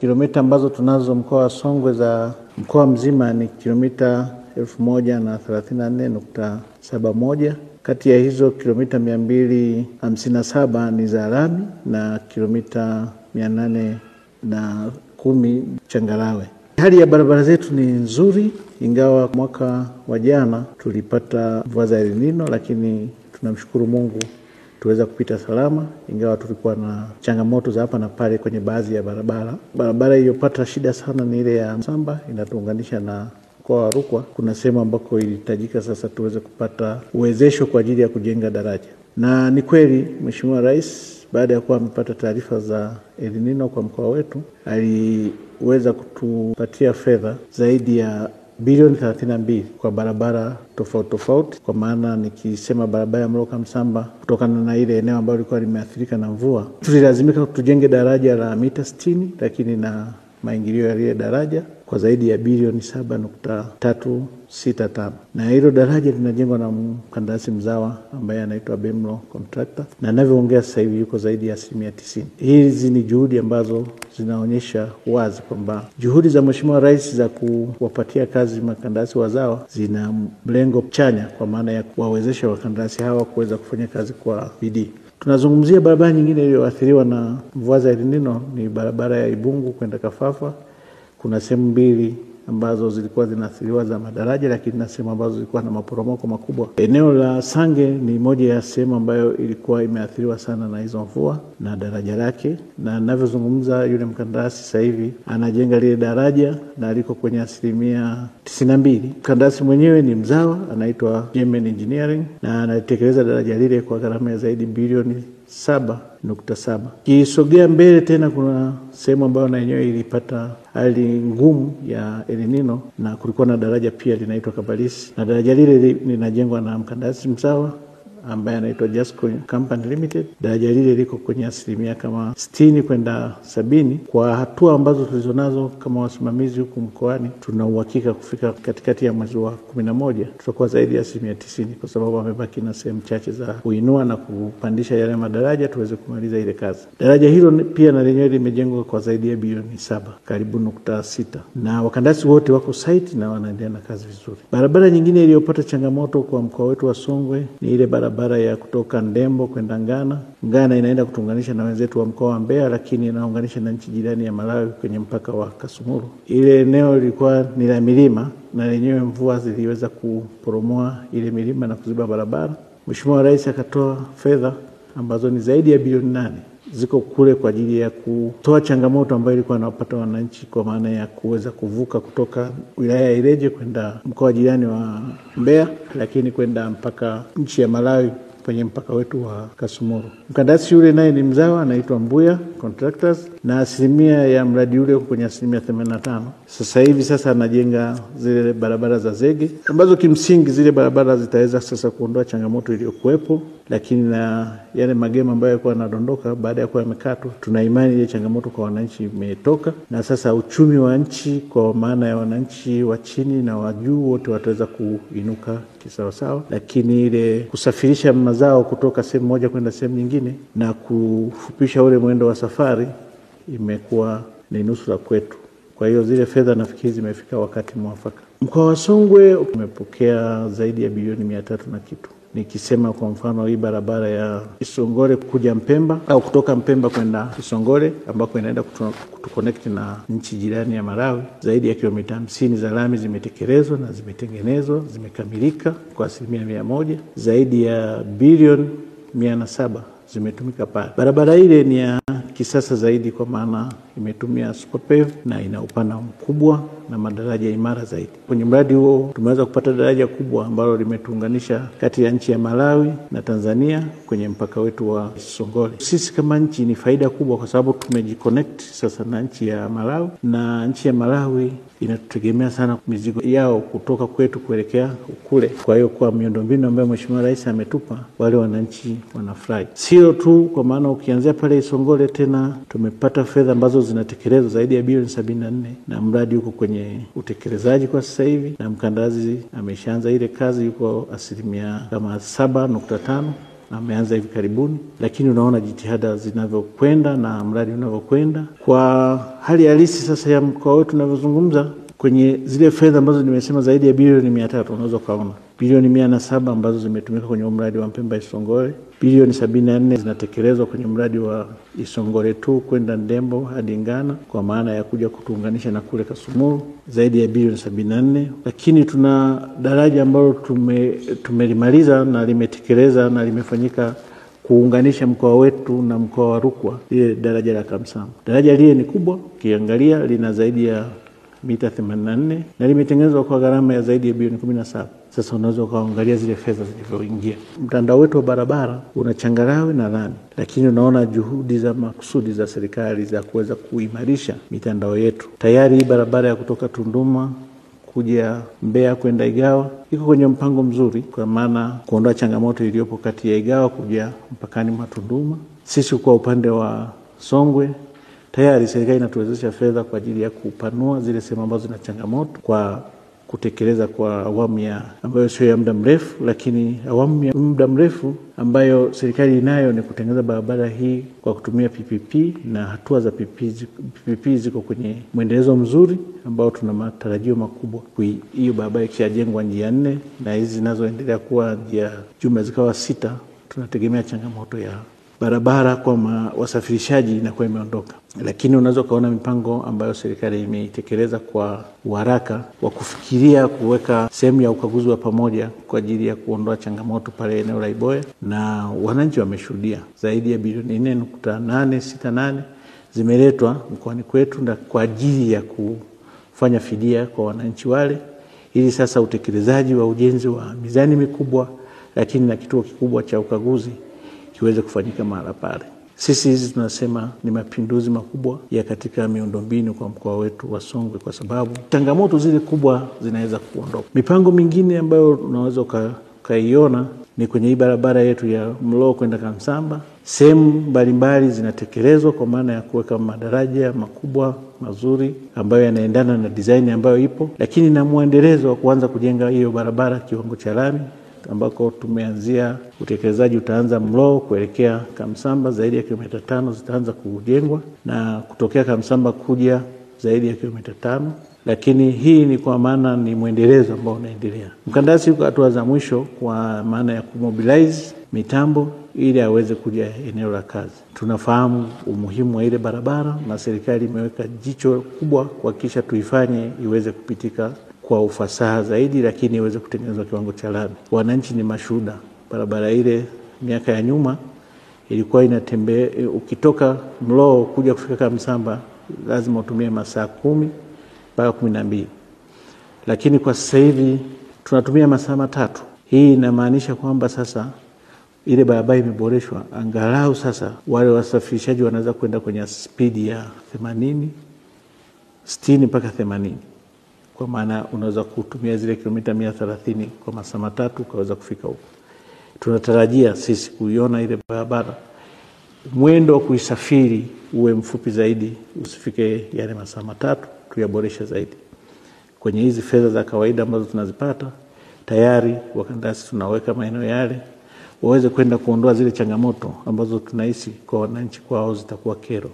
Kilomita ambazo tunazo mkoa wa Songwe za mkoa mzima ni kilomita 1034.71. Kati ya hizo kilomita 257 ni za lami na kilomita 810 changarawe. Hali ya barabara zetu ni nzuri, ingawa mwaka wa jana tulipata mvua za El Nino, lakini tunamshukuru Mungu tuweza kupita salama, ingawa tulikuwa na changamoto za hapa na pale kwenye baadhi ya barabara. Barabara iliyopata shida sana ni ile ya Msamba, inatuunganisha na mkoa wa Rukwa. Kuna sehemu ambako ilihitajika sasa tuweze kupata uwezesho kwa ajili ya kujenga daraja. Na ni kweli Mheshimiwa Rais baada ya kuwa amepata taarifa za El Nino kwa mkoa wetu, aliweza kutupatia fedha zaidi ya bilioni 32 kwa barabara tofauti. Kwa maana nikisema barabara ya Mloka Msamba, kutokana na ile eneo ambalo lilikuwa limeathirika na mvua, tulilazimika tujenge daraja la mita 60, lakini na maingilio ya ile daraja kwa zaidi ya bilioni 7.365. Na hilo daraja linajengwa na mkandarasi mzawa ambaye anaitwa Bemlo Contractor, na anavyoongea sasa hivi yuko zaidi ya 90%. Hizi ni juhudi ambazo zinaonyesha wazi kwamba juhudi za Mheshimiwa Rais za kuwapatia kazi makandarasi wazawa zina mlengo chanya, kwa maana ya kuwawezesha wakandarasi hawa kuweza kufanya kazi kwa bidii. Tunazungumzia barabara nyingine iliyoathiriwa na mvua za El Nino ni barabara ya Ibungu kwenda Kafafa. Kuna sehemu mbili ambazo zilikuwa zinaathiriwa za madaraja, lakini na sehemu ambazo zilikuwa na maporomoko makubwa. Eneo la Sange ni moja ya sehemu ambayo ilikuwa imeathiriwa sana na hizo mvua na daraja lake, na ninavyozungumza yule mkandarasi sasa hivi anajenga lile daraja na liko kwenye 92%. Mkandarasi mwenyewe ni mzawa, anaitwa German Engineering, na anatekeleza daraja lile kwa gharama ya zaidi bilioni 7.7. Kisogea mbele tena kuna sehemu ambayo na yenyewe ilipata hali ngumu ya El Nino, na kulikuwa na daraja pia linaitwa Kabalisi, na daraja lile linajengwa na mkandarasi mzawa ambaye anaitwa Jasco Company Limited. Daraja lile liko kwenye kama 60 kwenda 70. Kwa hatua ambazo tulizonazo kama wasimamizi huku mkoani, tuna uhakika kufika katikati ya mwezi wa 11 tutakuwa zaidi ya 90%, kwa sababu amebaki na sehemu chache za kuinua na kupandisha yale madaraja tuweze kumaliza ile kazi. Daraja hilo pia na lenyewe limejengwa kwa zaidi ya bilioni 7, karibu 6, na wakandarasi wote wako site na wanaendelea na kazi vizuri. Barabara nyingine iliyopata changamoto kwa mkoa wetu wa Songwe ni ile barabara ya kutoka Ndembo kwenda Ngana. Ngana inaenda kutunganisha na wenzetu wa mkoa wa Mbeya, lakini inaunganisha na nchi jirani ya Malawi kwenye mpaka wa Kasumulu. Ile eneo lilikuwa ni la milima, na lenyewe mvua ziliweza kuporomoa ile milima na kuziba barabara. Mheshimiwa Rais akatoa fedha ambazo ni zaidi ya bilioni 8 ziko kule kwa ajili ya kutoa changamoto ambayo ilikuwa inawapata wananchi, kwa maana ya kuweza kuvuka kutoka wilaya ya Ileje kwenda mkoa jirani wa Mbeya, lakini kwenda mpaka nchi ya Malawi kwenye mpaka wetu wa Kasumulu. Mkandarasi yule naye ni mzawa, anaitwa Mbuya Contractors, na asilimia ya mradi ule kwenye 85%. Sasa hivi anajenga zile barabara za zege ambazo kimsingi zile barabara zitaweza sasa kuondoa changamoto iliyokuwepo, lakini na yale magema ambayo yalikuwa yanadondoka baada ya kuwa yamekatwa, tuna imani ile changamoto kwa wananchi imetoka, na sasa uchumi wa nchi kwa maana ya wananchi wa chini na wa juu wote wataweza kuinuka kisawasawa. Lakini ile kusafirisha mazao kutoka sehemu moja kwenda sehemu nyingine na kufupisha ule mwendo wa safari imekuwa ni nusura kwetu. Kwa hiyo zile fedha nafikiri zimefika wakati mwafaka. Mkoa wa Songwe umepokea zaidi ya bilioni 300 na kitu. Nikisema kwa mfano hii barabara ya Isongole kuja Mpemba au kutoka Mpemba kwenda Isongole ambako inaenda kutuconnect na nchi jirani ya Malawi, zaidi ya kilomita 50 za lami zimetekelezwa na zimetengenezwa, zimekamilika kwa 100%. Zaidi ya bilioni 107 zimetumika pale. Barabara ile ni ya kisasa zaidi kwa maana imetumia super pave na ina upana mkubwa na madaraja imara zaidi. Kwenye mradi huo tumeweza kupata daraja kubwa ambalo limetuunganisha kati ya nchi ya Malawi na Tanzania kwenye mpaka wetu wa Songole. Sisi kama nchi ni faida kubwa kwa sababu tumejiconnect sasa na nchi ya Malawi, na nchi ya Malawi inatutegemea sana mizigo yao kutoka kwetu kuelekea kule. Kwa hiyo kwa miundombinu ambayo Mheshimiwa Rais ametupa, wale wananchi wanafurahi. Sio tu kwa maana ukianzia pale Isongole tena tumepata fedha ambazo zinatekelezwa zaidi ya bilioni 74, na mradi uko kwenye utekelezaji kwa sasa hivi, na mkandarasi ameshaanza ile kazi, yuko asilimia kama 7.5 ameanza hivi karibuni, lakini unaona jitihada zinavyokwenda na mradi unavyokwenda. Kwa hali halisi sasa ya mkoa wetu tunavyozungumza, kwenye zile fedha ambazo nimesema zaidi ya bilioni 300, unaweza kaona bilioni 107 ambazo zimetumika kwenye mradi wa Mpemba Isongole, bilioni 74 zinatekelezwa kwenye mradi wa Isongole tu kwenda Ndembo hadi Ngana, kwa maana ya kuja kutuunganisha na kule Kasumulu, zaidi ya bilioni 74. Lakini tuna daraja ambalo tumelimaliza na limetekeleza na limefanyika kuunganisha mkoa wetu na mkoa wa Rukwa, ile daraja la Kamsamba. Daraja lile ni kubwa, kiangalia lina zaidi ya mita 84 na limetengenezwa kwa gharama ya zaidi ya bilioni 17. Sasa unaweza kuangalia zile fedha zilivyoingia. Mtandao wetu wa barabara una changarawe na lami, lakini unaona juhudi za makusudi za serikali za kuweza kuimarisha mitandao yetu. Tayari hii barabara ya kutoka Tunduma kuja Mbeya kwenda Igawa iko kwenye mpango mzuri, kwa maana kuondoa changamoto iliyopo kati ya Igawa kuja mpakani mwa Tunduma. Sisi kwa upande wa Songwe tayari serikali inatuwezesha fedha kwa ajili ya kupanua zile sehemu ambazo zina changamoto kwa kutekeleza kwa awamu ya ambayo sio ya muda mrefu, lakini awamu ya muda mrefu ambayo serikali inayo ni kutengeneza barabara hii kwa kutumia PPP, na hatua za PPP ziko kwenye mwendelezo mzuri ambao tuna matarajio makubwa. Hiyo barabara ikishajengwa njia 4 na hizi zinazoendelea kuwa njia jumla zikawa 6, tunategemea changamoto ya barabara kwa wasafirishaji inakuwa imeondoka. Lakini unaweza kuona mipango ambayo serikali imeitekeleza kwa haraka wa kufikiria kuweka sehemu ya ukaguzi wa pamoja kwa ajili ya kuondoa changamoto pale eneo la Iboya, na wananchi wameshuhudia zaidi ya bilioni 4.868 zimeletwa mkoani kwetu na kwa ajili ya kufanya fidia kwa wananchi wale, ili sasa utekelezaji wa ujenzi wa mizani mikubwa lakini na kituo kikubwa cha ukaguzi kiweze kufanyika mahala pale. Sisi hizi tunasema ni mapinduzi makubwa ya katika miundombinu kwa mkoa wetu wa Songwe, kwa sababu changamoto zile kubwa zinaweza kuondoka. Mipango mingine ambayo unaweza kaiona ni kwenye hii barabara yetu ya Mlowo kwenda Kamsamba. Sehemu mbalimbali zinatekelezwa kwa maana ya kuweka madaraja makubwa mazuri ambayo yanaendana na design ambayo ipo, lakini na muendelezo wa kuanza kujenga hiyo barabara kiwango cha lami, ambako tumeanzia utekelezaji utaanza Mlowo kuelekea Kamsamba, zaidi ya kilomita 5 zitaanza kujengwa, na kutokea Kamsamba kuja zaidi ya kilomita 5. Lakini hii ni kwa maana ni mwendelezo ambao unaendelea. Mkandarasi yuko hatua za mwisho kwa maana ya kumobilize mitambo ili aweze kuja eneo la kazi. Tunafahamu umuhimu wa ile barabara na serikali imeweka jicho kubwa kuhakikisha tuifanye iweze kupitika kwa ufasaha zaidi, lakini iweze kutengenezwa kiwango cha lami. Wananchi ni mashuhuda. Barabara ile miaka ya nyuma ilikuwa inatembea, ukitoka Mlowo kuja kufika Kamsamba lazima utumie masaa 10 mpaka 12, lakini kwa sasa hivi tunatumia masaa 3. Hii inamaanisha kwamba sasa ile barabara imeboreshwa, angalau sasa wale wasafirishaji wanaweza kwenda kwenye spidi ya 80, 60 mpaka 80. Kwa maana unaweza kutumia zile kilomita 130 kwa masaa 3 ukaweza kufika huko. Tunatarajia sisi kuiona ile barabara mwendo wa kuisafiri uwe mfupi zaidi, usifike yale masaa 3, tuyaboreshe zaidi. Kwenye hizi fedha za kawaida ambazo tunazipata, tayari wakandarasi tunaweka maeneo yale waweze kwenda kuondoa zile changamoto ambazo tunahisi kwa wananchi kwao zitakuwa kero.